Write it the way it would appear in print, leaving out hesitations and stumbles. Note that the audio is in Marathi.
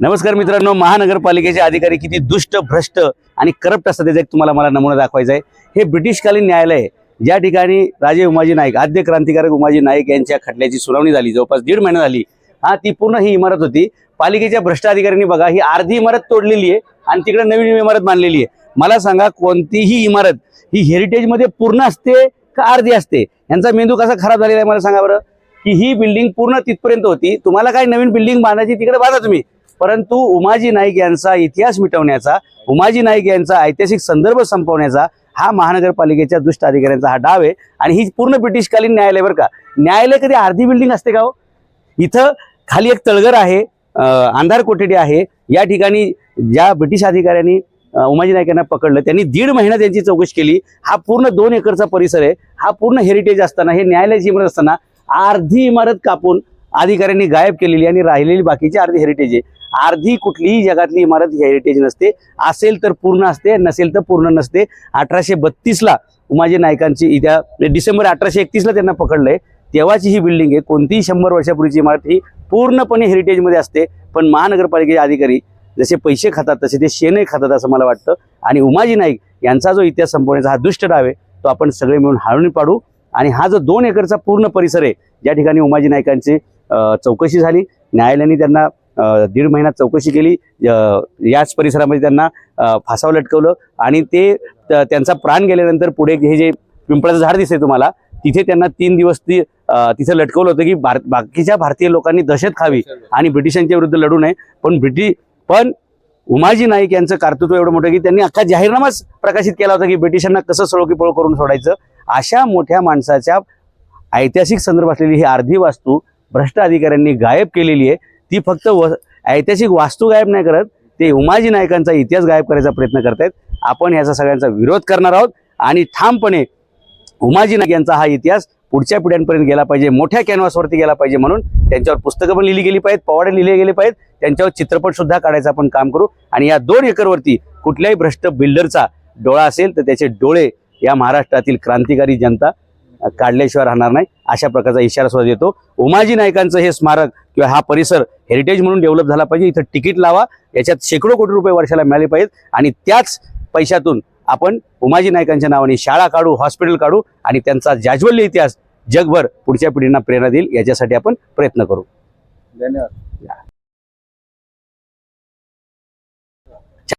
नमस्कार मित्रांनो, महानगरपालिकेचे अधिकारी किती दुष्ट, भ्रष्ट आणि करप्ट असतात त्याचा एक तुम्हाला मला नमुना दाखवायचा आहे। हे ब्रिटिशकालीन न्यायालय ज्या ठिकाणी राजे उमाजी नाईक, आद्य क्रांतिकारक उमाजी नाईक यांच्या खटल्याची सुनावणी झाली, जवळपास 1.5 महिना झाली। ती पूर्ण ही इमारत होती। पालिकेच्या भ्रष्ट अधिकाऱ्यांनी बघा ही अर्धी इमारत तोडलेली आहे आणि तिकडे नवीन इमारत बांधलेली आहे। मला सांगा, कोणतीही इमारत ही हेरिटेज मध्ये पूर्ण असते का अर्धी असते? यांचा मेंदू कसा खराब झालेला आहे मला सांगा बरं। की ही बिल्डिंग पूर्ण तिथपर्यंत होती, तुम्हाला काय नवीन बिल्डिंग बांधायची तिकडे बांधा तुम्ही, परंतु उमाजी नाईक यांचा इतिहास मिटवण्याचा, उमाजी नाईक यांचा ऐतिहासिक संदर्भ संपवण्याचा हा महानगरपालिकेच्या दुष्ट अधिकाऱ्यांचा हा डाव आहे। आणि ही पूर्ण ब्रिटिशकालीन न्यायालय बरं का। न्यायालय कधी अर्धी बिल्डिंग असते का हो? इथं खाली एक तळघर आहे, अंधार कोठडी आहे। या ठिकाणी ज्या ब्रिटिश अधिकाऱ्यांनी उमाजी नाईक यांना पकडलं, त्यांनी 1.5 महिना त्यांची चौकशी केली। हा पूर्ण 2 एकरचा परिसर आहे, हा पूर्ण हेरिटेज असताना, हे न्यायालयाची इमारत असताना अर्धी इमारत कापून अधिकाऱ्यांनी गायब केलेली आणि राहिलेली बाकीची अर्धी हेरिटेज आहे। अर्धी कुठलीही जगातली इमारत हेरिटेज नसते, असेल तर पूर्ण असते, नसेल तर पूर्ण नसते। 1832 ला उमाजी नाईकांची इथं डिसेंबर 1831 ला त्यांना पकडलंय, तेव्हाची ही बिल्डिंग आहे। कोणतीही 100 वर्षापूर्वीची इमारत ही पूर्णपणे हेरिटेजमध्ये असते। पण महानगरपालिकेचे अधिकारी जसे पैसे खातात तसे ते शेणे खातात असं मला वाटतं। आणि उमाजी नाईक यांचा जो इतिहास संपवण्याचा हा दुष्ट डाव आहे, तो आपण सगळे मिळून हाळून पाडू। आणि हा जो 2 एकरचा पूर्ण परिसर आहे, ज्या ठिकाणी उमाजी नाईकांची चौकशी झाली, न्यायालयाने त्यांना 1.5 महिन्यात चौकशी केली, याच परिसरामध्ये त्यांना फासावर लटकवलं आणि ते त्यांचा प्राण गेल्यानंतर पुढे हे जे पिंपळाचं झाड दिसते तुम्हाला, तिथे त्यांना 3 दिवस तिथे लटकवलं होतं की बाकीच्या भारतीय लोकांनी दहशत खावी आणि ब्रिटिशांच्या विरुद्ध लढू नये। पण उमाजी नाईक यांचं कर्तृत्व एवढं मोठं की त्यांनी अख्खा जाहीरनामाच प्रकाशित केला होता की ब्रिटिशांना कसं सळोकीपळ करून सोडायचं। अशा मोठ्या माणसाच्या ऐतिहासिक संदर्भ असलेली ही अर्धी वास्तू भ्रष्ट अधिकाऱ्यांनी गायब केलेली आहे। ती फक्त ऐतिहासिक वास्तू गायब नाही करत, ते उमाजी नाईकांचा इतिहास गायब करायचा प्रयत्न करतायत। आपण याचा सगळ्यांचा विरोध करणार आहोत आणि ठामपणे उमाजी नाईक यांचा हा इतिहास पुढच्या पिढ्यांपर्यंत गेला पाहिजे, मोठ्या कॅनव्हासवरती गेला पाहिजे। म्हणून त्यांच्यावर पुस्तकं पण लिहिली गेली पाहिजेत, पोवाडे लिहिले गेले पाहिजेत, त्यांच्यावर चित्रपट सुद्धा काढायचं आपण काम करू। आणि या 2 एकरवरती कुठल्याही भ्रष्ट बिल्डरचा डोळा असेल तर त्याचे डोळे या महाराष्ट्रातील क्रांतिकारी जनता काढल्याशिवाय राहणार नाही, अशा प्रकारचा इशारा सुद्धा देतो। उमाजी नाईकांचं हे स्मारक किंवा हा परिसर हेरिटेज म्हणून डेव्हलप झाला पाहिजे। इथं तिकीट लावा, याच्यात शेकडो कोटी रुपये वर्षाला मिळाले पाहिजेत आणि त्याच पैशातून आपण उमाजी नाईकांच्या नावाने शाळा काढू, हॉस्पिटल काढू आणि त्यांचा जाज्वल्य इतिहास जगभर पुढच्या पिढींना प्रेरणा देईल, याच्यासाठी आपण प्रयत्न करू। धन्यवाद।